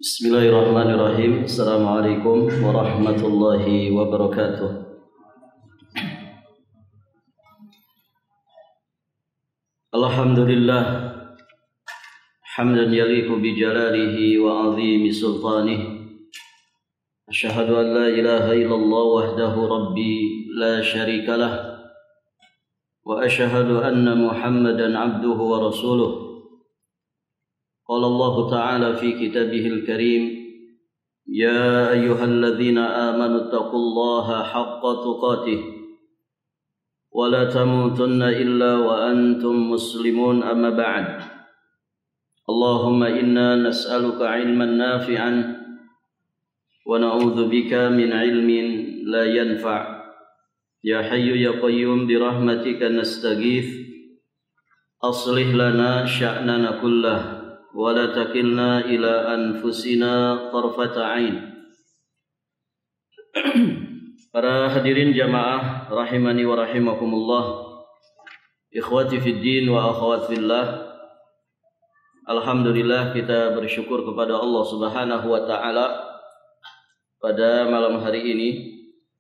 Bismillahirrahmanirrahim. Assalamualaikum warahmatullahi wabarakatuh. Alhamdulillah hamdan yaliqu bi jalalihi wa azimi sultanihi. Asyhadu an la ilaha illallah wahdahu rabbi la syarika lah. Wa asyhadu anna Muhammadan abduhu wa rasuluh. Qala Allah Ta'ala fi kitabihil karim, Ya ayyuhalladzina amanu taqullaha haqqa tuqatih wa la tamutunna illa wa antum muslimun, amma ba'd. Allahumma inna nas'aluka ilman nafi'an wa na'udzu bika min ilmin la yanfa'. Ya hayyu ya qayyum bi rahmatika nastaghith, aslih lana sya'nana kullah wa la takilna ila anfusina tarfata ain. Para hadirin jamaah rahimani wa rahimakumullah, ikhwati fid din wa akhwat fillah. Alhamdulillah, kita bersyukur kepada Allah Subhanahu wa taala pada malam hari ini.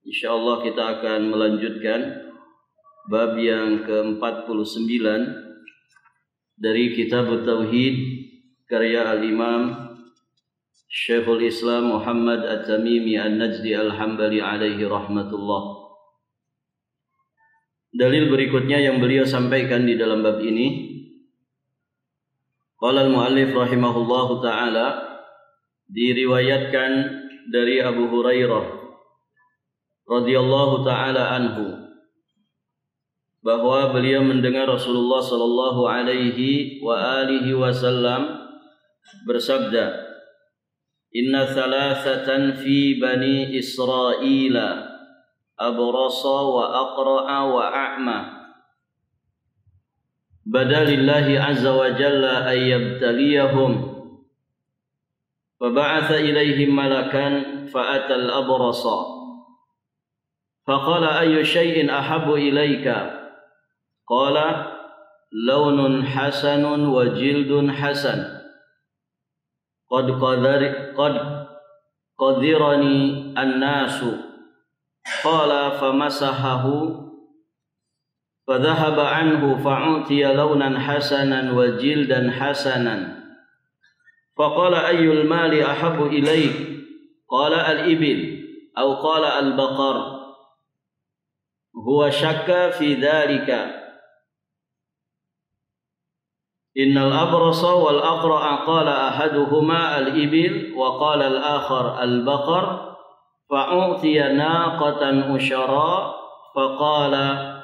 Insyaallah kita akan melanjutkan bab yang ke-49 dari Kitab Tauhid karya Al-Imam Syekhul Islam Muhammad At-Tamimi An-Najdi Al-Hambali alaihi rahmatullah. Dalil berikutnya yang beliau sampaikan di dalam bab ini, qala al-muallif rahimahullahu ta'ala, diriwayatkan dari Abu Hurairah radhiyallahu ta'ala anhu bahwa beliau mendengar Rasulullah sallallahu alaihi wa alihi wasallam bersabda, Inna thalathatan fi bani Israila abrasa wa aqra'a wa a'ma badalillahi azza wa jalla ayyabtaliyahum faba'atha ilayhim malakan fa'atal abrasa faqala ayyu shay'in ahabbu ilayka qala lawnun hasanun wa jildun hasan qad qadirani an-nasu qala famasahahu fadhahaba anhu fa'utiya lawnan hasanan wa jildan hasanan faqala ayyul mali ahabbu ilayk qala al-ibil aw qala al-baqar huwa syakka fi dhalika Innal abrasa wal aqra'a qala ahaduhuma al-ibil wa qala al-akhar al-baqar fa'utiya naqatan usyara faqala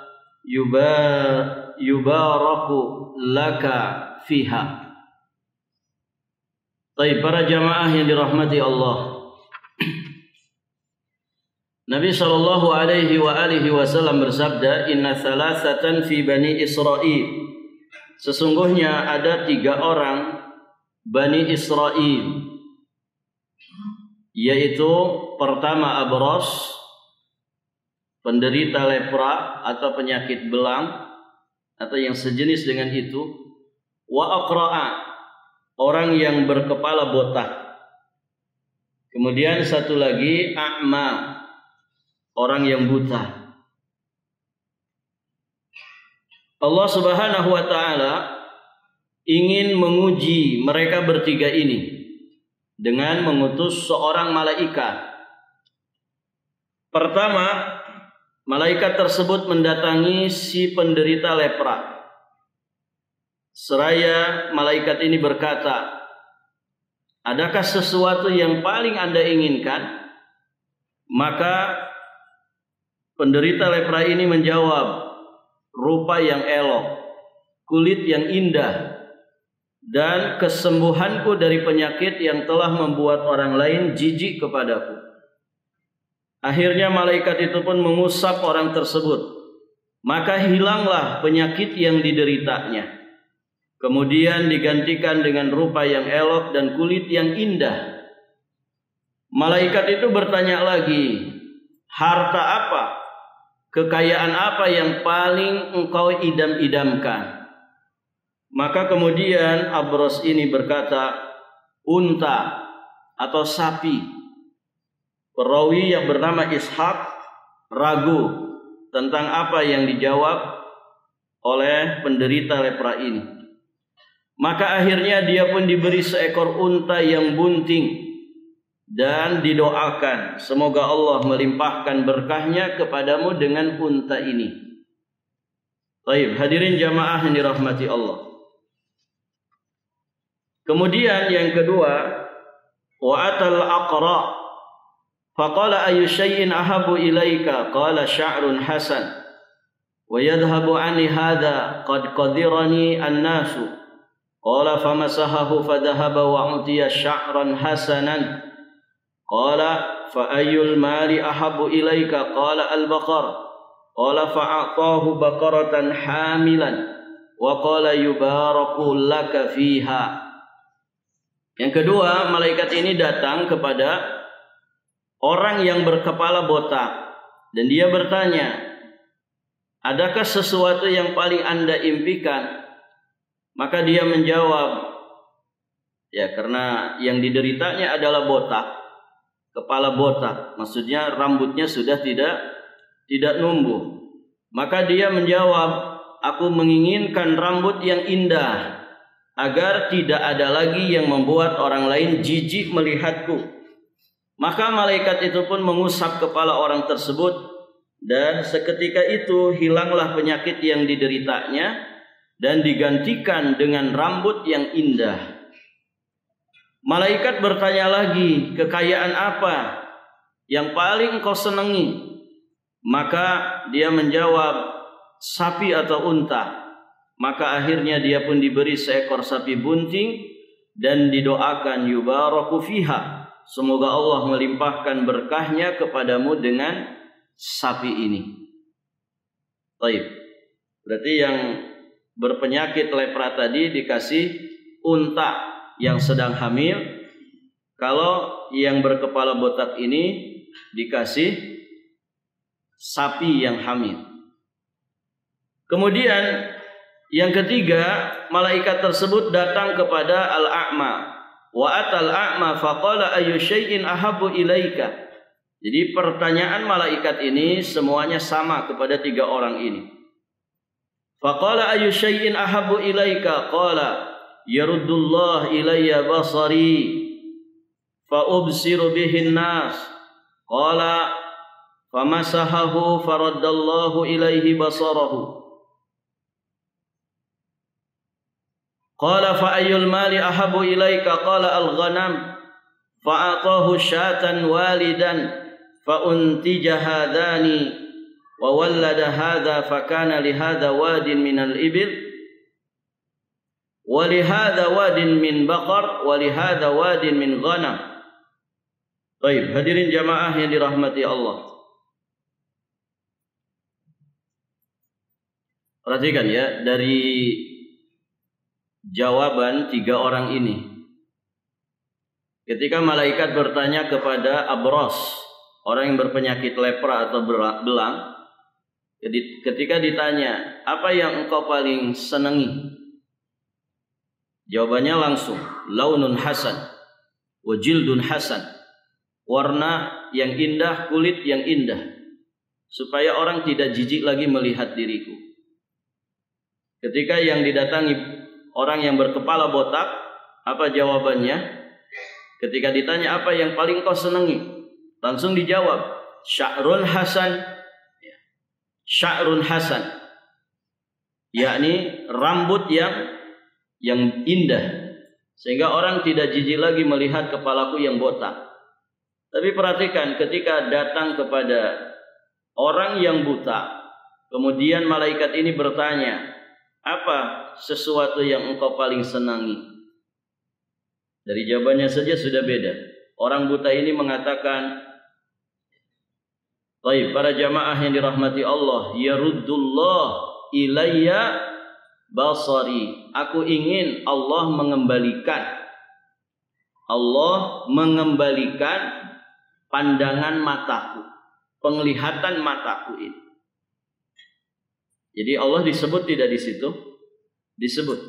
yubaraku laka fiha. Baik, para jamaah yang dirahmati Allah, Nabi sallallahu alaihi wa alihi wasallam bersabda, Inna thalathatan fi bani Israil, sesungguhnya ada 3 orang Bani Israel, yaitu pertama abros, penderita lepra atau penyakit belang atau yang sejenis dengan itu, wa aqra'a, orang yang berkepala botak, kemudian satu lagi a'ma, orang yang buta. Allah Subhanahu wa ta'ala ingin menguji mereka bertiga ini dengan mengutus seorang malaikat. Pertama, malaikat tersebut mendatangi si penderita lepra. Seraya malaikat ini berkata, adakah sesuatu yang paling Anda inginkan? Maka penderita lepra ini menjawab, rupa yang elok, kulit yang indah, dan kesembuhanku dari penyakit yang telah membuat orang lain jijik kepadaku. Akhirnya malaikat itu pun mengusap orang tersebut, maka hilanglah penyakit yang dideritanya. Kemudian digantikan dengan rupa yang elok dan kulit yang indah. Malaikat itu bertanya lagi, harta apa? Kekayaan apa yang paling engkau idam-idamkan? Maka kemudian Abros ini berkata, unta atau sapi. Perawi yang bernama Ishaq ragu tentang apa yang dijawab oleh penderita lepra ini. Maka akhirnya dia pun diberi seekor unta yang bunting dan didoakan, semoga Allah melimpahkan berkahnya kepadamu dengan unta ini. Baik, hadirin jamaah yang dirahmati Allah. Kemudian yang kedua, wa atal aqra faqala ayu syai'in ahabu ilaika qala sya'run hasan wa yadhhabu anni hadha qad qadirani an-nasu qala famasahahu fadhahaba wa utiya sya'ran hasanan qala fa ayyul mali ahabu ilaika qala al-baqar qala fa'atahu baqaratan hamilan wa qala yubaraku laka fiha. Yang kedua, malaikat ini datang kepada orang yang berkepala botak dan dia bertanya, adakah sesuatu yang paling Anda impikan? Maka dia menjawab, ya, karena yang dideritanya adalah botak, kepala botak, maksudnya rambutnya sudah tidak numbuh. Maka dia menjawab, aku menginginkan rambut yang indah agar tidak ada lagi yang membuat orang lain jijik melihatku. Maka malaikat itu pun mengusap kepala orang tersebut dan seketika itu hilanglah penyakit yang dideritanya dan digantikan dengan rambut yang indah. Malaikat bertanya lagi, kekayaan apa yang paling engkau senangi? Maka dia menjawab, sapi atau unta. Maka akhirnya dia pun diberi seekor sapi bunting dan didoakan yubaraku fiha, semoga Allah melimpahkan berkahnya kepadamu dengan sapi ini. Baik. Berarti yang berpenyakit lepra tadi dikasih unta yang sedang hamil. Kalau yang berkepala botak ini dikasih sapi yang hamil. Kemudian yang ketiga, malaikat tersebut datang kepada al-a'ma. Wa atal a'ma faqala ayu syai'in ahabbu ilaika. Jadi pertanyaan malaikat ini semuanya sama kepada tiga orang ini. Faqala ayu syai'in ahabbu ilaika qala yaruddullah ilayya basari fa ubsiru bihin nas. Qala famasahahu faraddallahu ilaihi basarahu. Qala fa ayyul mali ahabu ilaika qala al-ghanam fa atahu syatan walidan fa untija hadani wa wallada hadha fa kana li hadha wadin min al-ibil wa li hadha wadin min baqar wa li hadha wadin min ghanam. Baik, hadirin jamaah yang dirahmati Allah. Perhatikan ya, dari jawaban tiga orang ini. Ketika malaikat bertanya kepada Abros, orang yang berpenyakit lepra atau belang, ketika ditanya, apa yang engkau paling senangi? Jawabannya langsung, launun hasan, wa jildun hasan. Warna yang indah, kulit yang indah, supaya orang tidak jijik lagi melihat diriku. Ketika yang didatangi orang yang berkepala botak, apa jawabannya? Ketika ditanya apa yang paling kau senangi, langsung dijawab, sya'run hasan. Sya'run hasan, yakni rambut yang indah, sehingga orang tidak jijik lagi melihat kepalaku yang botak. Tapi perhatikan, ketika datang kepada orang yang buta, kemudian malaikat ini bertanya, apa sesuatu yang engkau paling senangi? Dari jawabannya saja sudah beda. Orang buta ini mengatakan, baik, para jamaah yang dirahmati Allah, yaruddullah ilayya basari. Aku ingin Allah mengembalikan pandangan mataku, penglihatan mataku ini. Jadi Allah disebut tidak di situ? Disebut.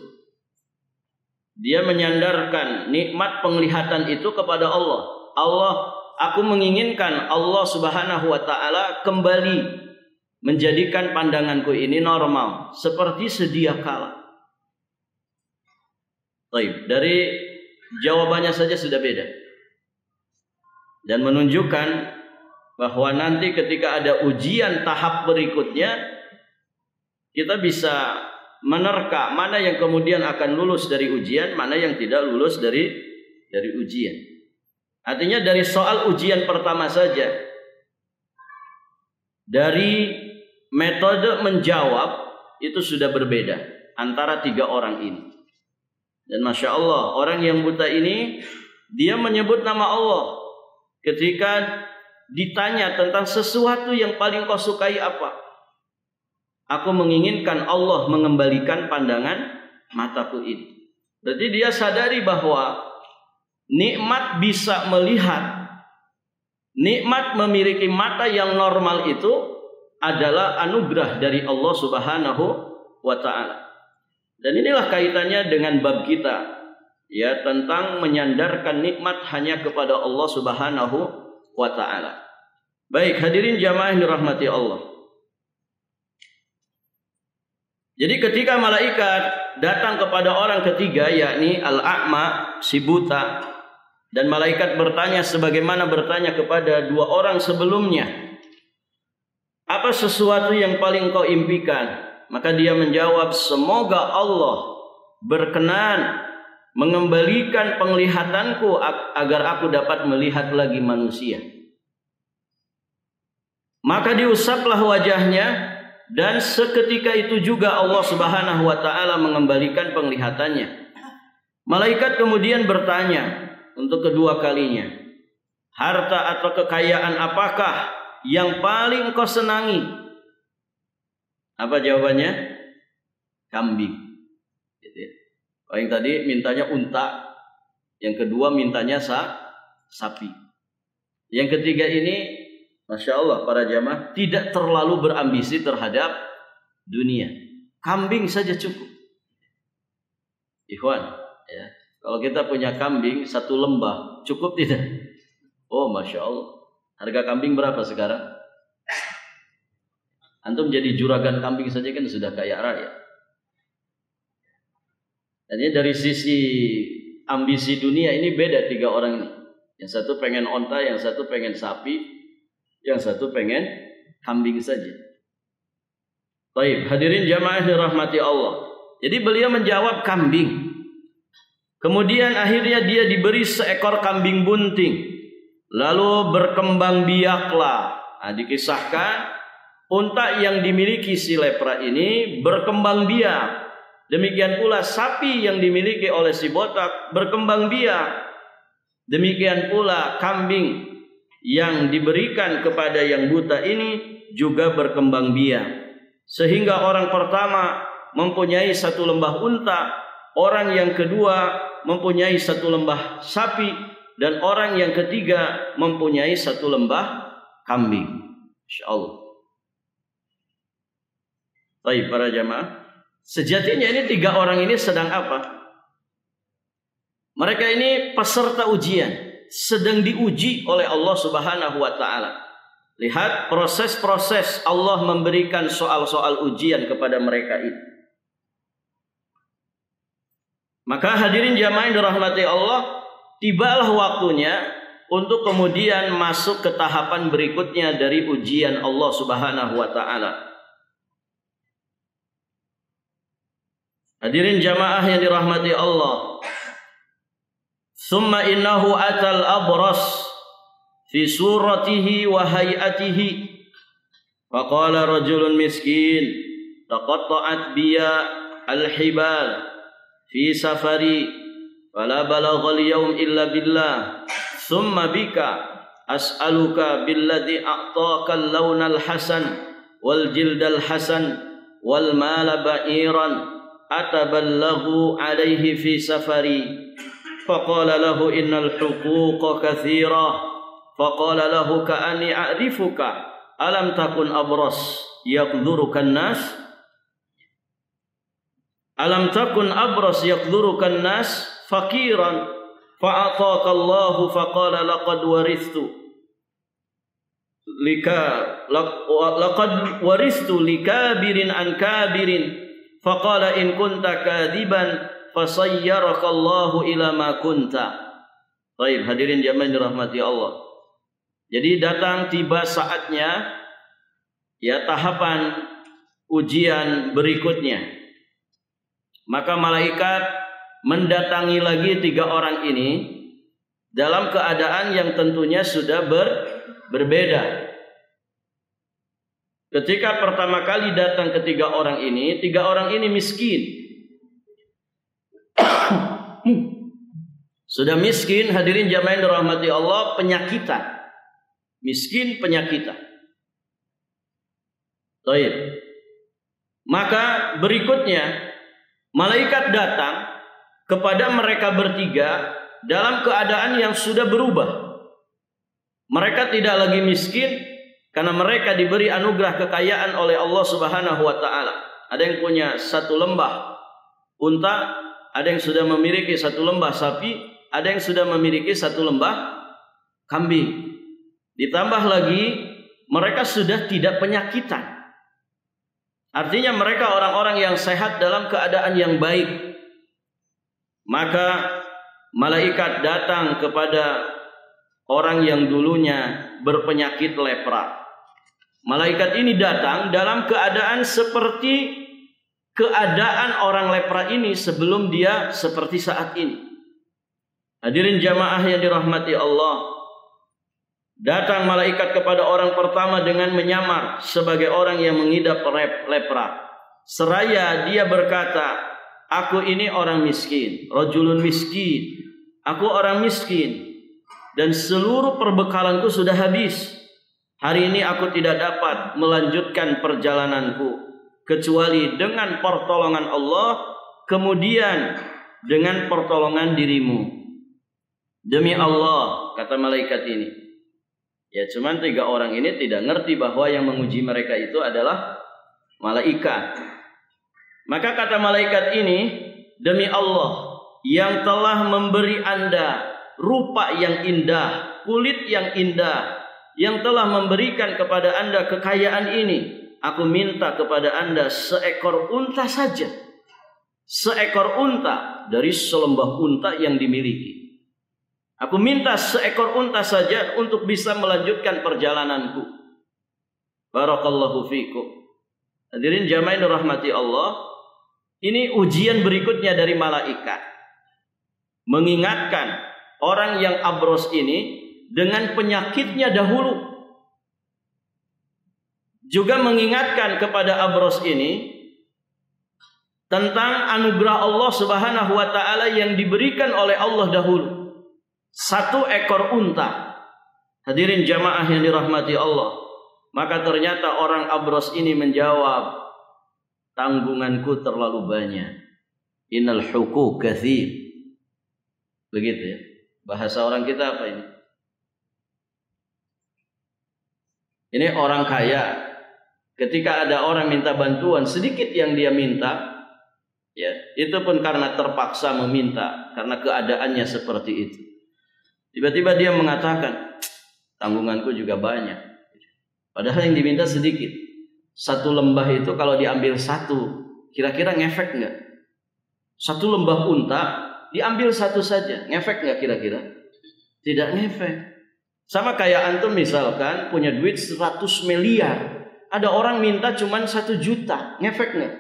dia menyandarkan nikmat penglihatan itu kepada Allah. Allah, aku menginginkan Allah Subhanahu wa taala kembali menjadikan pandanganku ini normal seperti sedia kala. Baik, dari jawabannya saja sudah beda. Dan menunjukkan bahwa nanti ketika ada ujian tahap berikutnya, kita bisa menerka mana yang kemudian akan lulus dari ujian, mana yang tidak lulus dari ujian. Artinya dari soal ujian pertama saja, dari metode menjawab itu sudah berbeda antara tiga orang ini. Dan Masya Allah, orang yang buta ini dia menyebut nama Allah ketika ditanya tentang sesuatu yang paling kau sukai apa. Aku menginginkan Allah mengembalikan pandangan mataku ini. Berarti dia sadari bahwa nikmat bisa melihat, nikmat memiliki mata yang normal itu adalah anugerah dari Allah Subhanahu wa taala. Dan inilah kaitannya dengan bab kita, ya, tentang menyandarkan nikmat hanya kepada Allah Subhanahu wa taala. Baik, hadirin jamaah yang dirahmati Allah. Jadi ketika malaikat datang kepada orang ketiga, yakni al-a'ma, si buta, dan malaikat bertanya sebagaimana bertanya kepada dua orang sebelumnya, apa sesuatu yang paling kau impikan? Maka dia menjawab, semoga Allah berkenan mengembalikan penglihatanku agar aku dapat melihat lagi manusia. Maka diusaplah wajahnya, dan seketika itu juga Allah Subhanahu wa taala mengembalikan penglihatannya. Malaikat kemudian bertanya untuk kedua kalinya, harta atau kekayaan apakah yang paling kau senangi? Apa jawabannya? Kambing. Oh, yang tadi mintanya unta, yang kedua mintanya sapi. Yang ketiga ini, Masya Allah para jamaah, tidak terlalu berambisi terhadap dunia. Kambing saja cukup. Ikhwan, ya, kalau kita punya kambing satu lembah, cukup tidak? Oh Masya Allah. Harga kambing berapa sekarang? Antum jadi juragan kambing saja kan sudah kaya raya. Dan ini dari sisi ambisi dunia ini beda tiga orang ini. Yang satu pengen onta, yang satu pengen sapi, yang satu pengen kambing saja. Baik, hadirin jamaah dirahmati Allah. Jadi beliau menjawab kambing. Kemudian akhirnya dia diberi seekor kambing bunting. Lalu berkembang biaklah. Nah, dikisahkan unta yang dimiliki si lepra ini berkembang biak. Demikian pula sapi yang dimiliki oleh si botak berkembang biak. Demikian pula kambing yang diberikan kepada yang buta ini juga berkembang biak. Sehingga orang pertama mempunyai satu lembah unta, orang yang kedua mempunyai satu lembah sapi, dan orang yang ketiga mempunyai satu lembah kambing. Insya Allah. Baik para jamaah, sejatinya ini tiga orang ini sedang apa? Mereka ini peserta ujian, sedang diuji oleh Allah Subhanahu wa taala. Lihat proses-proses Allah memberikan soal-soal ujian kepada mereka itu. Maka hadirin jamaah yang dirahmati Allah, tibalah waktunya untuk kemudian masuk ke tahapan berikutnya dari ujian Allah Subhanahu wa taala. Hadirin jamaah yang dirahmati Allah. Summa innahu atal abras fi suratihi wa hayatihi. Faqala rajulun miskin taqatta'at biya al-hibal fi safari fala balagha al-yawm illa billah. Summa bika as'aluka billadhi a'taka al-lawna al-hasan wal jilda al-hasan wal mala ba'iran atabalaghu alaihi fi safari. Faqala lahu innal huquqa kathira. Faqala lahu ka'ani a'rifuka alam takun abras yaqdurukan nas. Alam takun abras yaqdurukan nas fakiran fa'ataka Allahu faqala laqad waristu likabirin an kabirin faqala in kunta kadiban fasayyaraka Allahu ila ma kunta. Baik, hadirin jamaah dirahmati Allah. Jadi datang tiba saatnya ya tahapan ujian berikutnya. Maka malaikat mendatangi lagi 3 orang ini dalam keadaan yang tentunya sudah berbeda. Ketika pertama kali datang ke 3 orang ini miskin. Sudah miskin, hadirin jamaah yang dirahmati Allah, penyakitan. Miskin penyakitan. Baik. Maka berikutnya malaikat datang kepada mereka bertiga dalam keadaan yang sudah berubah. Mereka tidak lagi miskin karena mereka diberi anugerah kekayaan oleh Allah Subhanahu wa taala. Ada yang punya 1 lembah unta, ada yang sudah memiliki 1 lembah sapi, ada yang sudah memiliki 1 lembah kambing. Ditambah lagi mereka sudah tidak penyakitan. Artinya mereka orang-orang yang sehat dalam keadaan yang baik. Maka malaikat datang kepada orang yang dulunya berpenyakit lepra. Malaikat ini datang dalam keadaan seperti keadaan orang lepra ini sebelum dia seperti saat ini. Hadirin jamaah yang dirahmati Allah. Datang malaikat kepada orang pertama dengan menyamar sebagai orang yang mengidap lepra. Seraya dia berkata, aku ini orang miskin, rajulun miskin. Aku orang miskin dan seluruh perbekalanku sudah habis. Hari ini aku tidak dapat melanjutkan perjalananku kecuali dengan pertolongan Allah, kemudian dengan pertolongan dirimu. Demi Allah, kata malaikat ini. Ya, cuman 3 orang ini tidak ngerti bahwa yang menguji mereka itu adalah malaikat. Maka kata malaikat ini, demi Allah yang telah memberi Anda rupa yang indah, kulit yang indah, yang telah memberikan kepada Anda kekayaan ini, aku minta kepada Anda seekor unta saja. Seekor unta dari selembah unta yang dimiliki. Aku minta seekor unta saja untuk bisa melanjutkan perjalananku. Barakallahu fikum. Hadirin jamaah yang dirahmati Allah, ini ujian berikutnya dari malaikat. Mengingatkan orang yang abros ini dengan penyakitnya dahulu. Juga mengingatkan kepada abros ini tentang anugerah Allah Subhanahu wa taala yang diberikan oleh Allah dahulu. 1 ekor unta. Hadirin jamaah yang dirahmati Allah. Maka ternyata orang abros ini menjawab, tanggunganku terlalu banyak. Innal huquq katsir. Begitu ya. Bahasa orang kita apa ini? Ini orang kaya. Ketika ada orang minta bantuan, sedikit yang dia minta, ya, itu pun karena terpaksa meminta, karena keadaannya seperti itu. Tiba-tiba dia mengatakan, tanggunganku juga banyak. Padahal yang diminta sedikit. 1 lembah itu kalau diambil 1, kira-kira ngefek nggak? 1 lembah unta diambil 1 saja, ngefek nggak kira-kira? Tidak ngefek. Sama kayak antum misalkan punya duit 100 miliar, ada orang minta cuma 1 juta, ngefek nggak?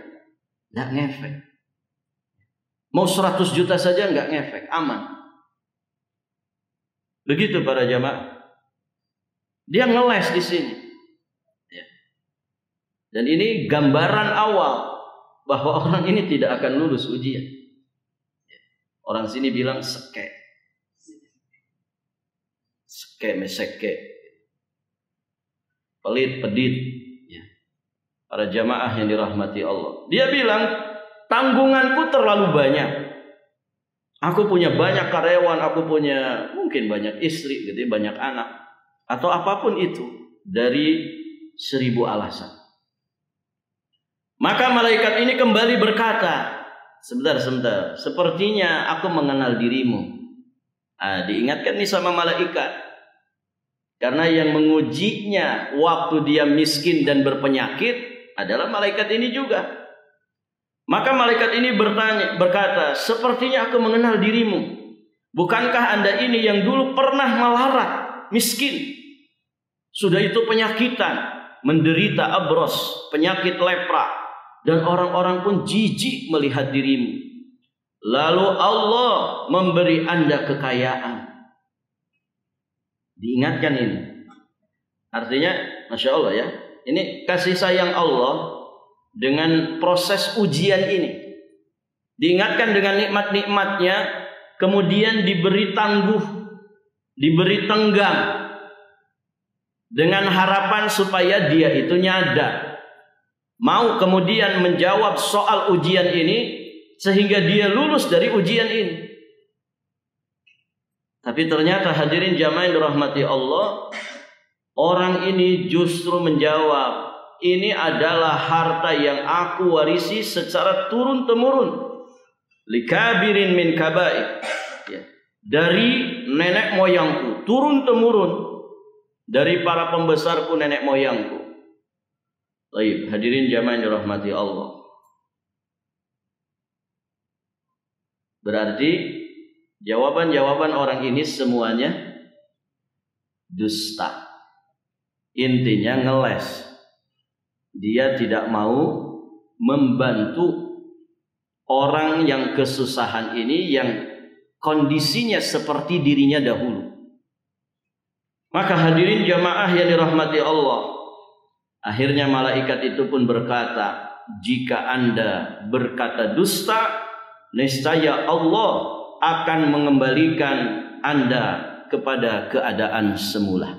Nggak ngefek. Mau 100 juta saja nggak ngefek, aman. Begitu para jamaah. Dia ngeles di sini. Ya. Dan ini gambaran awal bahwa orang ini tidak akan lulus ujian. Ya. Orang sini bilang seke. Seke meseke. Pelit pedit. Ya. Para jamaah yang dirahmati Allah. Dia bilang, tanggunganku terlalu banyak. Aku punya banyak karyawan, aku punya mungkin banyak istri, gitu, banyak anak, atau apapun itu dari 1000 alasan. Maka malaikat ini kembali berkata, sebentar. Sepertinya aku mengenal dirimu. Diingatkan nih sama malaikat. Karena yang mengujinya waktu dia miskin dan berpenyakit adalah malaikat ini juga. Maka malaikat ini berkata, sepertinya aku mengenal dirimu. Bukankah Anda ini yang dulu pernah melarat, miskin? Sudah itu penyakitan, menderita abros, penyakit lepra. Dan orang-orang pun jijik melihat dirimu. Lalu Allah memberi Anda kekayaan. Diingatkan ini. Artinya, Masya Allah ya. Ini kasih sayang Allah dengan proses ujian ini. Diingatkan dengan nikmat-nikmatnya, kemudian diberi tangguh, diberi tenggang. Dengan harapan supaya dia itu nyadar. Mau kemudian menjawab soal ujian ini, sehingga dia lulus dari ujian ini. Tapi ternyata hadirin jamaah yang dirahmati Allah, orang ini justru menjawab, ini adalah harta yang aku warisi secara turun-temurun. Likabirin min kabair. Dari nenek moyangku, turun-temurun. Dari para pembesarku, nenek moyangku. Baik, hadirin jamaah yang dirahmati Allah. Berarti jawaban-jawaban orang ini semuanya dusta. Intinya ngeles. Dia tidak mau membantu orang yang kesusahan ini, yang kondisinya seperti dirinya dahulu. Maka hadirin jamaah yang dirahmati Allah, akhirnya malaikat itu pun berkata, jika Anda berkata dusta, niscaya Allah akan mengembalikan Anda kepada keadaan semula.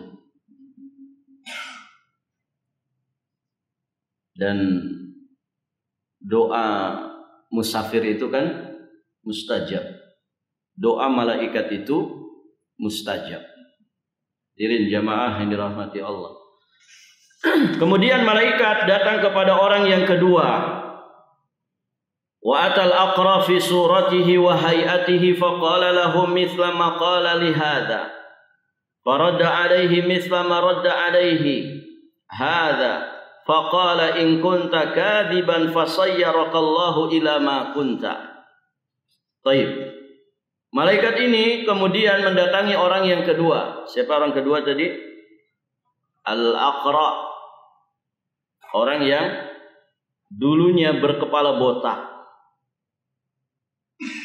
Dan doa musafir itu kan mustajab. Doa malaikat itu mustajab. Hadirin jamaah yang dirahmati Allah. Kemudian malaikat datang kepada orang yang kedua. Wa atal aqra fi suratihi wa hayatihi faqala lahum mithla ma qala li hadha. Faradda alaihi mithla ma radda alaihi hadha. Faqala in kunta kadiban fasayyarakallahu ila ma kunta. Baik. Malaikat ini kemudian mendatangi orang yang kedua. Siapa orang kedua tadi? Al-Aqra. Orang yang dulunya berkepala botak.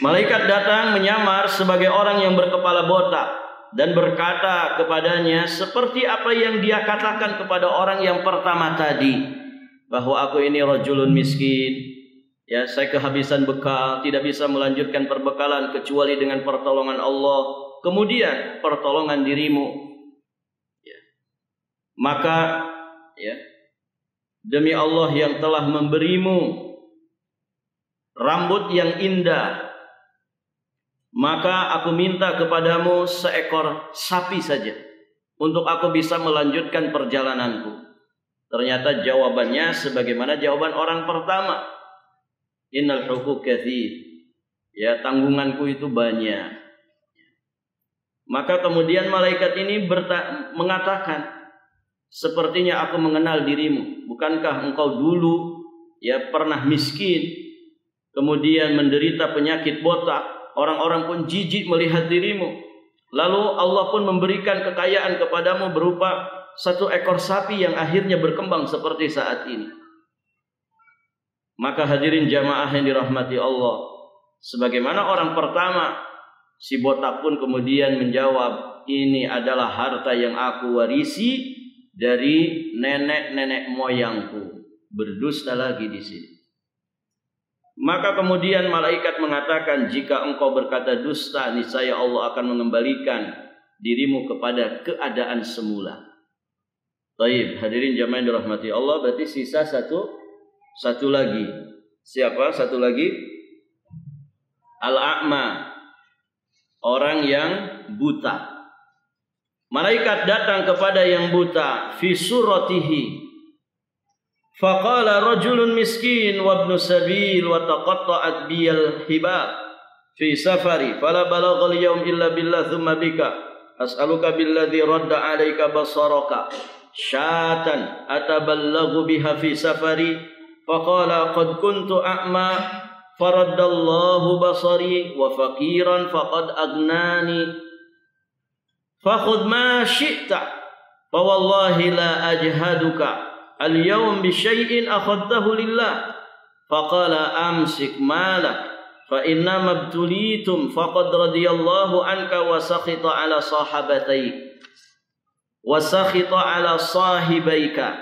Malaikat datang menyamar sebagai orang yang berkepala botak dan berkata kepadanya seperti apa yang dia katakan kepada orang yang pertama tadi, bahwa aku ini rajulun miskin, ya, saya kehabisan bekal, tidak bisa melanjutkan perbekalan kecuali dengan pertolongan Allah, kemudian pertolongan dirimu. Ya. Maka ya, demi Allah yang telah memberimu rambut yang indah, maka aku minta kepadamu seekor sapi saja untuk aku bisa melanjutkan perjalananku. Ternyata jawabannya sebagaimana jawaban orang pertama. Innal huquq katsir. Ya, tanggunganku itu banyak. Maka kemudian malaikat ini mengatakan, sepertinya aku mengenal dirimu. Bukankah engkau dulu ya pernah miskin, kemudian menderita penyakit botak? Orang-orang pun jijik melihat dirimu. Lalu Allah pun memberikan kekayaan kepadamu berupa satu ekor sapi yang akhirnya berkembang seperti saat ini. Maka hadirin jamaah yang dirahmati Allah, sebagaimana orang pertama, si botak pun kemudian menjawab, ini adalah harta yang aku warisi dari nenek-nenek moyangku. Berdusta lagi di sini. Maka kemudian malaikat mengatakan, jika engkau berkata dusta, niscaya Allah akan mengembalikan dirimu kepada keadaan semula. Baik, hadirin jamaah yang dirahmati Allah, berarti sisa satu lagi. Siapa satu lagi? Al-A'ma, orang yang buta. Malaikat datang kepada yang buta, fi suratihi, Faqala rajulun miskin wa ibnu sabil wa taqatta'at biyal hibal fi safari fala balagha al-yawm illa billah thumma bika as'aluka billadhi radda 'alayka basaraka syatan atabalaghu biha fi safari faqala qad kuntu a'ma faraddallahu basari wa faqiran faqad aghnani fakhudh ma syi'ta fa wallahi la ajhaduka al-yawm bi syai'in akhadtahu lillah faqala amsik malak fa inna mabtulitum faqad radiyallahu anka wa sakhita ala sahabataik wa sakhita ala sahibaika.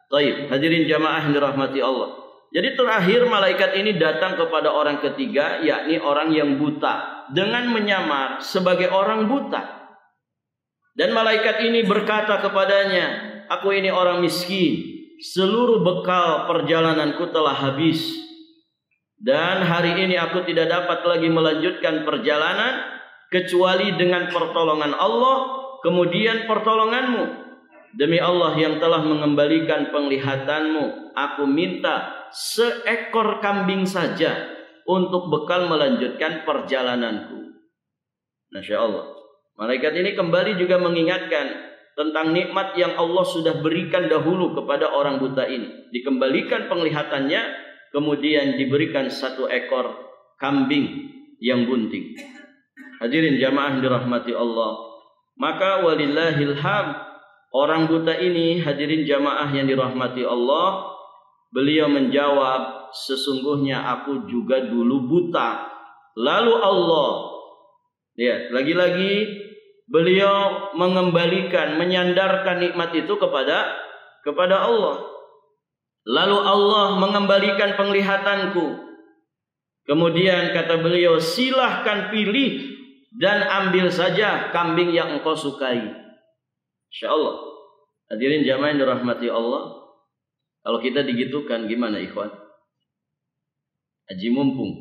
Baik, hadirin jamaah yang dirahmati Allah. Jadi terakhir malaikat ini datang kepada orang ketiga, yakni orang yang buta, dengan menyamar sebagai orang buta. Dan malaikat ini berkata kepadanya, aku ini orang miskin, seluruh bekal perjalananku telah habis, dan hari ini aku tidak dapat lagi melanjutkan perjalanan kecuali dengan pertolongan Allah, kemudian pertolonganmu. Demi Allah yang telah mengembalikan penglihatanmu, aku minta seekor kambing saja untuk bekal melanjutkan perjalananku. Masya Allah. Malaikat ini kembali juga mengingatkan tentang nikmat yang Allah sudah berikan dahulu kepada orang buta ini. Dikembalikan penglihatannya, kemudian diberikan satu ekor kambing yang bunting. Hadirin jamaah dirahmati Allah. Maka walillahil hamd, orang buta ini, hadirin jamaah yang dirahmati Allah, beliau menjawab, sesungguhnya aku juga dulu buta. Lalu Allah, ya, lagi-lagi beliau mengembalikan, menyandarkan nikmat itu kepada Allah. Lalu Allah mengembalikan penglihatanku. Kemudian kata beliau, silahkan pilih dan ambil saja kambing yang engkau sukai. Insyaallah. Hadirin jamaah yang dirahmati Allah, kalau kita digitukan gimana ikhwan? Haji mumpung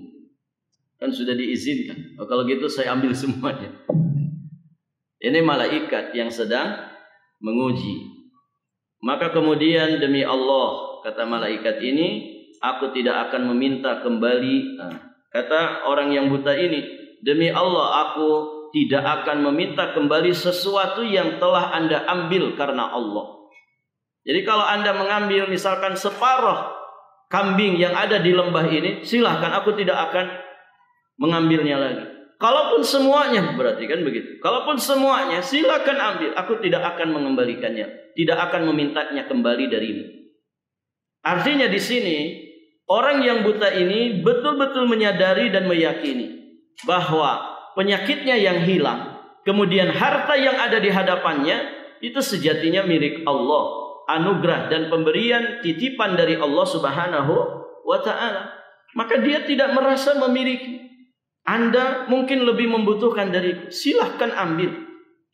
kan sudah diizinkan. Oh, kalau gitu saya ambil semuanya. Ini malaikat yang sedang menguji. Maka kemudian demi Allah, kata malaikat ini, aku tidak akan meminta kembali. Kata orang yang buta ini, demi Allah aku tidak akan meminta kembali sesuatu yang telah Anda ambil karena Allah. Jadi kalau Anda mengambil misalkan separuh kambing yang ada di lembah ini, silahkan, aku tidak akan mengambilnya lagi. Kalaupun semuanya, berarti kan begitu. Kalaupun semuanya, silakan ambil. Aku tidak akan mengembalikannya, tidak akan memintanya kembali darimu. Artinya di sini orang yang buta ini betul-betul menyadari dan meyakini bahwa penyakitnya yang hilang, kemudian harta yang ada di hadapannya itu sejatinya milik Allah, anugerah dan pemberian titipan dari Allah Subhanahu wa taala. Maka dia tidak merasa memiliki. Anda mungkin lebih membutuhkan dariku, silahkan ambil.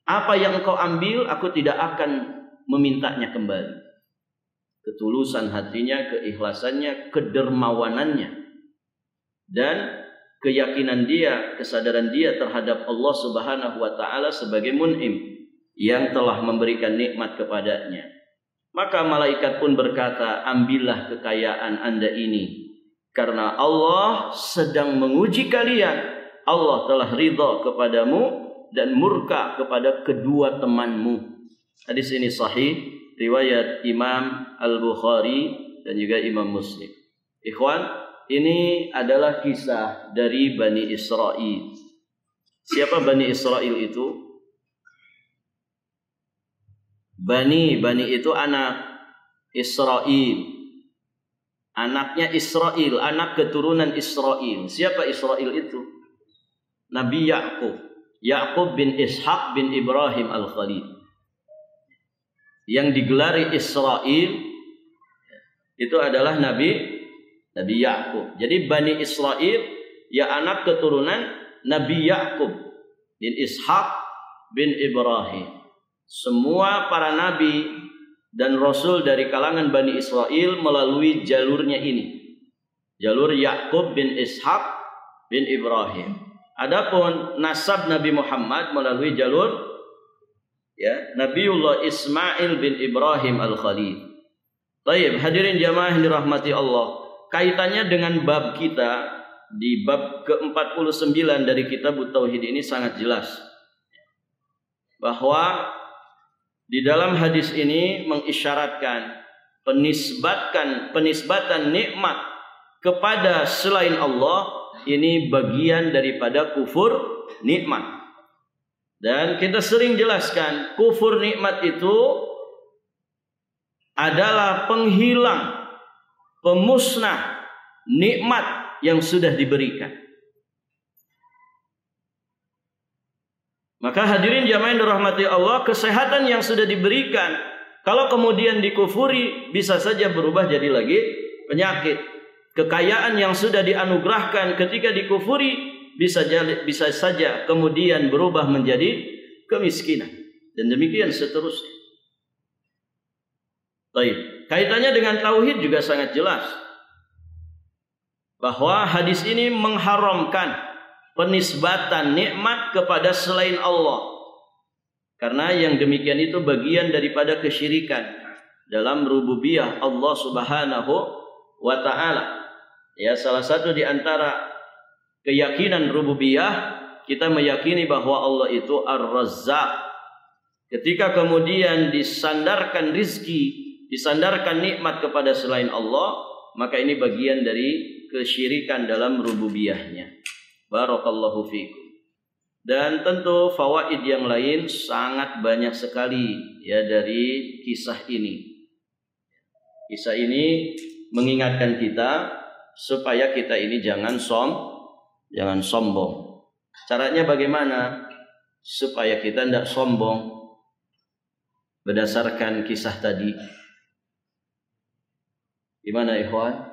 Apa yang engkau ambil, aku tidak akan memintanya kembali. Ketulusan hatinya, keikhlasannya, kedermawanannya, dan keyakinan dia, kesadaran dia terhadap Allah Subhanahu wa taala sebagai mun'im yang telah memberikan nikmat kepadanya. Maka malaikat pun berkata, ambillah kekayaan Anda ini, karena Allah sedang menguji kalian. Allah telah ridha kepadamu dan murka kepada kedua temanmu. Hadis ini sahih, riwayat Imam Al-Bukhari dan juga Imam Muslim. Ikhwan, ini adalah kisah dari Bani Israel. Siapa Bani Israel itu? Bani itu anak Israel. Anaknya Israel, anak keturunan Israel. Siapa Israel itu? Nabi Ya'qub. Ya'qub bin Ishaq bin Ibrahim Al-Khalil. Yang digelari Israel itu adalah Nabi Ya'qub. Jadi Bani Israel ya anak keturunan Nabi Ya'qub bin Ishaq bin Ibrahim. Semua para nabi dan Rasul dari kalangan Bani Israel melalui jalurnya ini. Jalur Ya'qub bin Ishaq bin Ibrahim. Adapun nasab Nabi Muhammad melalui jalur Nabiullah Ismail bin Ibrahim Al-Khalil. Baik, hadirin jamaah yang dirahmati Allah. Kaitannya dengan bab kita di bab ke-49 dari kitab Tauhid ini sangat jelas. Bahwa di dalam hadis ini mengisyaratkan penisbatan nikmat kepada selain Allah ini bagian daripada kufur nikmat. Dan kita sering jelaskan kufur nikmat itu adalah penghilang, pemusnah nikmat yang sudah diberikan. Maka hadirin jamaah yang dirahmati Allah, kesehatan yang sudah diberikan kalau kemudian dikufuri bisa saja berubah jadi lagi penyakit. Kekayaan yang sudah dianugerahkan ketika dikufuri bisa saja kemudian berubah menjadi kemiskinan, dan demikian seterusnya. Baik, kaitannya dengan tauhid juga sangat jelas bahwa hadis ini mengharamkan penisbatan nikmat kepada selain Allah, karena yang demikian itu bagian daripada kesyirikan dalam rububiyah Allah Subhanahu wa ta'ala. Ya, salah satu di antara keyakinan rububiyah, kita meyakini bahwa Allah itu Ar-Razzaq. Ketika kemudian disandarkan rizki, disandarkan nikmat kepada selain Allah, maka ini bagian dari kesyirikan dalam rububiyahnya. Barakallahu fikum. Dan tentu fawaid yang lain sangat banyak sekali ya dari kisah ini. Kisah ini mengingatkan kita supaya kita ini jangan sombong. Caranya bagaimana? Supaya kita tidak sombong. Berdasarkan kisah tadi. Gimana ikhwan?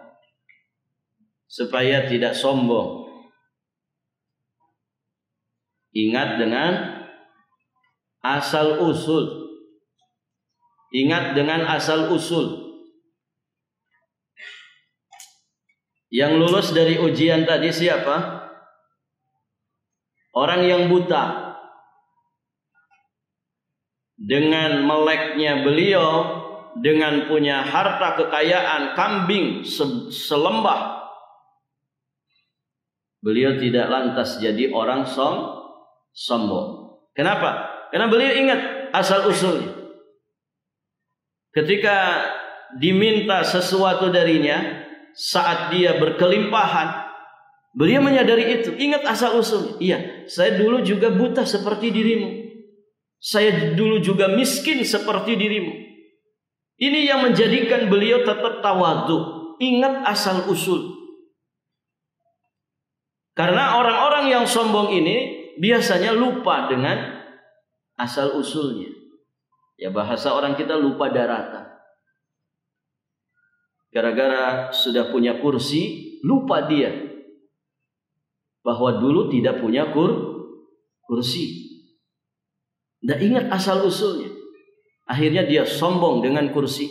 Supaya tidak sombong. Ingat dengan asal usul. Ingat dengan asal usul. Yang lulus dari ujian tadi siapa? Orang yang buta. Dengan meleknya beliau, dengan punya harta kekayaan kambing selembah, beliau tidak lantas jadi orang sombong. Kenapa? Karena beliau ingat asal usulnya. Ketika diminta sesuatu darinya saat dia berkelimpahan, beliau menyadari itu. Ingat asal usulnya. Iya, saya dulu juga buta seperti dirimu. Saya dulu juga miskin seperti dirimu. Ini yang menjadikan beliau tetap tawadhu. Ingat asal usul. Karena orang-orang yang sombong ini biasanya lupa dengan asal usulnya. Ya, bahasa orang kita lupa daratan. Gara-gara sudah punya kursi, lupa dia bahwa dulu tidak punya kursi. Tidak ingat asal usulnya. Akhirnya dia sombong dengan kursi.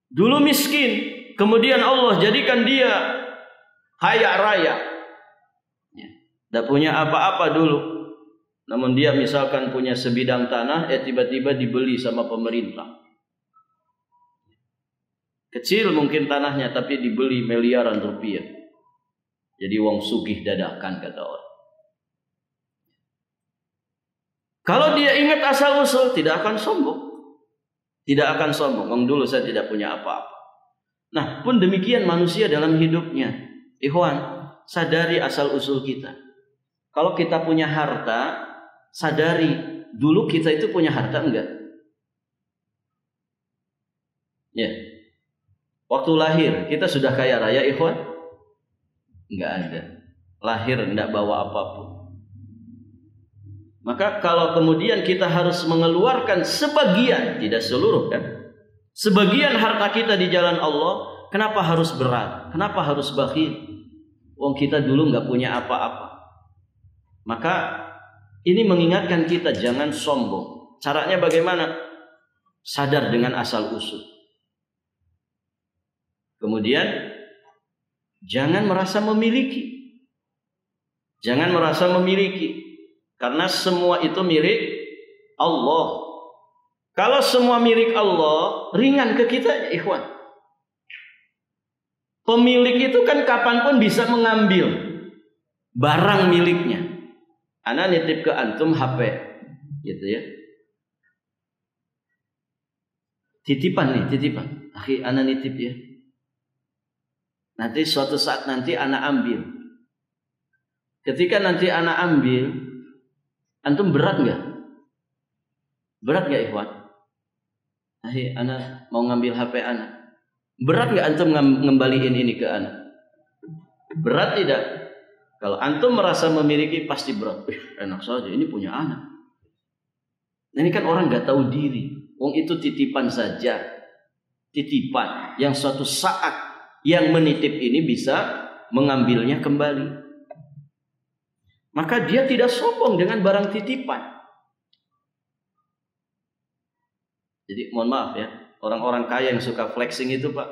Dulu miskin, kemudian Allah jadikan dia kaya raya. Tidak punya apa-apa dulu. Namun dia misalkan punya sebidang tanah, tiba-tiba dibeli sama pemerintah. Kecil mungkin tanahnya, tapi dibeli miliaran rupiah. Jadi wong sugih dadakan, kata orang. Kalau dia ingat asal usul, tidak akan sombong. Tidak akan sombong. Wong dulu saya tidak punya apa-apa. Nah, pun demikian manusia dalam hidupnya. Ikhwan, sadari asal usul kita. Kalau kita punya harta, sadari dulu kita itu punya harta enggak? Ya. Waktu lahir kita sudah kaya raya, ikhwan? Enggak ada. Lahir enggak bawa apapun. Maka kalau kemudian kita harus mengeluarkan sebagian, tidak seluruh kan, sebagian harta kita di jalan Allah, kenapa harus berat? Kenapa harus bakhil? Wong kita dulu nggak punya apa-apa. Maka ini mengingatkan kita jangan sombong. Caranya bagaimana? Sadar dengan asal usul. Kemudian jangan merasa memiliki. Jangan merasa memiliki. Karena semua itu milik Allah. Kalau semua milik Allah, ringan ke kita, ya ikhwan. Pemilik itu kan kapanpun bisa mengambil barang miliknya. Ana nitip ke antum HP, gitu ya. Titipan nih, titipan. Akhi, ana nitip ya. Nanti suatu saat nanti ana ambil. Ketika nanti ana ambil, antum berat nggak? Berat nggak ikhwan? Akhi, ana mau ngambil HP ana. Berat nggak antum ngembaliin ini ke ana? Berat tidak? Kalau antum merasa memiliki pasti berat. Enak saja, ini punya anak. Ini kan orang nggak tahu diri. Wong itu titipan saja. Titipan yang suatu saat yang menitip ini bisa mengambilnya kembali. Maka dia tidak sombong dengan barang titipan. Jadi mohon maaf ya, orang-orang kaya yang suka flexing itu Pak,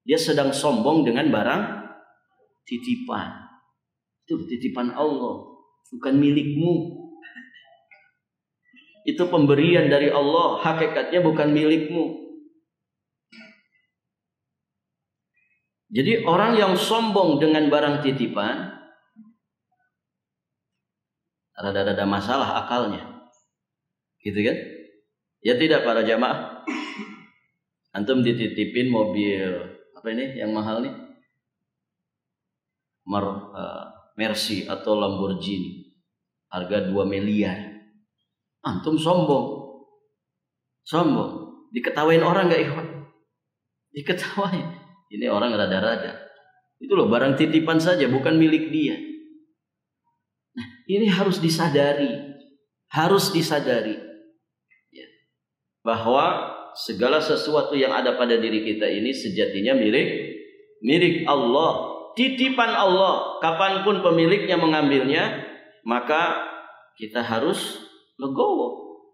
dia sedang sombong dengan barang titipan. Itu titipan Allah, bukan milikmu. Itu pemberian dari Allah, hakikatnya bukan milikmu. Jadi orang yang sombong dengan barang titipan rada-rada masalah akalnya. Gitu kan? Ya tidak para jamaah. Antum dititipin mobil apa ini yang mahal nih? Mercy atau Lamborghini. Harga 2 miliar. Antum sombong. Sombong. Diketawain orang enggak ikhwan? Diketawain. Ini orang rada-rada. Itu loh barang titipan saja, bukan milik dia. Nah, ini harus disadari. Harus disadari. Ya. Bahwa segala sesuatu yang ada pada diri kita ini sejatinya milik Allah. Titipan Allah. Kapanpun pemiliknya mengambilnya, maka kita harus legowo.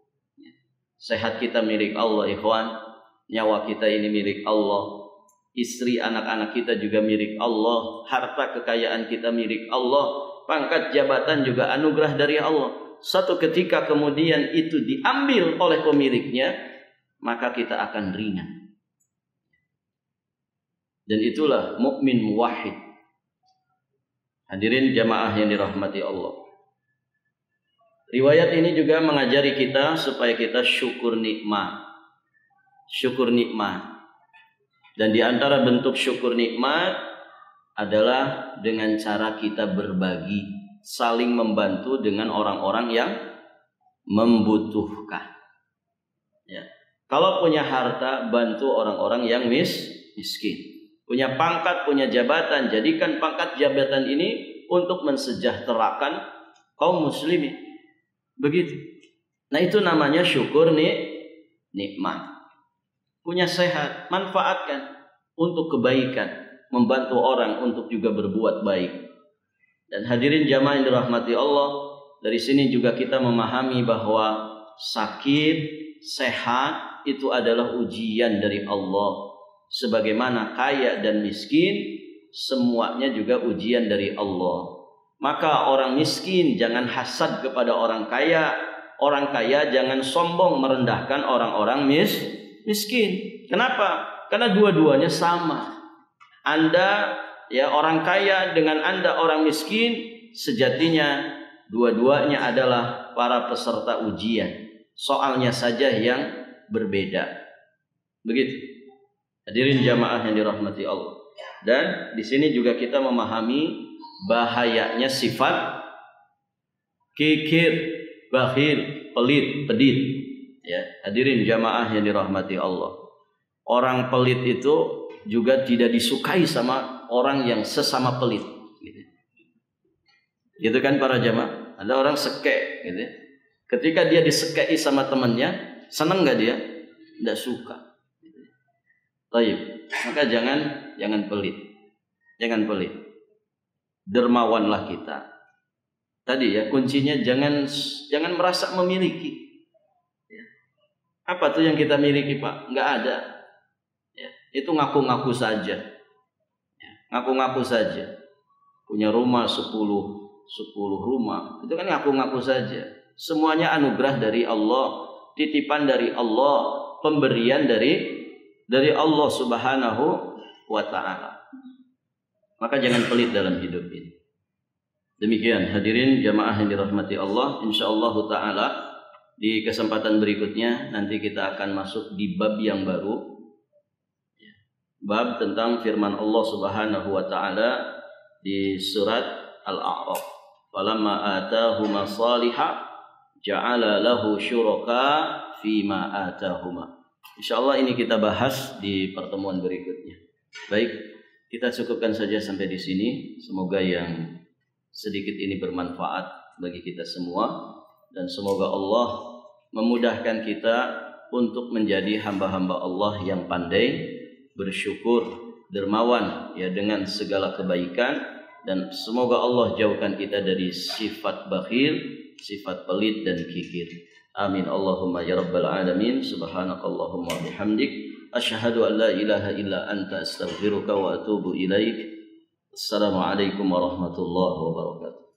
Sehat kita milik Allah, ikhwan. Nyawa kita ini milik Allah. Istri, anak-anak kita juga milik Allah. Harta kekayaan kita milik Allah. Pangkat jabatan juga anugerah dari Allah. Suatu ketika kemudian itu diambil oleh pemiliknya, maka kita akan ringan. Dan itulah mukmin muwahhid. Hadirin jamaah yang dirahmati Allah. Riwayat ini juga mengajari kita supaya kita syukur nikmat. Syukur nikmat. Dan di antara bentuk syukur nikmat adalah dengan cara kita berbagi, saling membantu dengan orang-orang yang membutuhkan. Ya. Kalau punya harta, bantu orang-orang yang miskin. Punya pangkat, punya jabatan, jadikan pangkat jabatan ini untuk mensejahterakan kaum muslimin. Begitu. Nah itu namanya syukur nikmat. Punya sehat, manfaatkan untuk kebaikan, membantu orang untuk juga berbuat baik. Dan hadirin jamaah yang dirahmati Allah, dari sini juga kita memahami bahwa sakit, sehat itu adalah ujian dari Allah. Sebagaimana kaya dan miskin, semuanya juga ujian dari Allah. Maka orang miskin jangan hasad kepada orang kaya jangan sombong merendahkan orang-orang miskin. Kenapa? Karena dua-duanya sama. Anda ya orang kaya dengan Anda orang miskin, sejatinya dua-duanya adalah para peserta ujian. Soalnya saja yang berbeda. Begitu. Hadirin jamaah yang dirahmati Allah. Dan di sini juga kita memahami bahayanya sifat kikir, bakhil, pelit, pedit. Ya, hadirin jamaah yang dirahmati Allah. Orang pelit itu juga tidak disukai sama orang yang sesama pelit. Gitu kan para jamaah? Ada orang sekek, gitu. Ketika dia disekei sama temannya, senang nggak dia? Tidak suka. Baik, maka jangan pelit, jangan pelit. Dermawanlah kita. Tadi ya kuncinya jangan merasa memiliki. Apa tuh yang kita miliki Pak? Nggak ada. Ya, itu ngaku-ngaku saja. Ya, ngaku-ngaku saja. Punya rumah 10 rumah. Itu kan ngaku-ngaku saja. Semuanya anugerah dari Allah titipan dari Allah, pemberian dari Allah Subhanahu wa taala. Maka jangan pelit dalam hidup ini. Demikian hadirin jamaah yang dirahmati Allah, insyaallah taala di kesempatan berikutnya nanti kita akan masuk di bab yang baru. Bab tentang firman Allah Subhanahu wa taala di surat Al-A'raf. Falamma atahuma salihah ja'ala lahu syuraka fima atahuma. Insyaallah ini kita bahas di pertemuan berikutnya. Baik, kita cukupkan saja sampai di sini. Semoga yang sedikit ini bermanfaat bagi kita semua dan semoga Allah memudahkan kita untuk menjadi hamba-hamba Allah yang pandai, bersyukur, dermawan ya dengan segala kebaikan, dan semoga Allah jauhkan kita dari sifat bakhil, sifat pelit dan kikir. Amin Allahumma ya rabbal alamin. Subhanakallahumma bihamdik asyhadu an la ilaha illa anta astaghfiruka wa atubu ilaik. Assalamualaikum warahmatullahi wabarakatuh.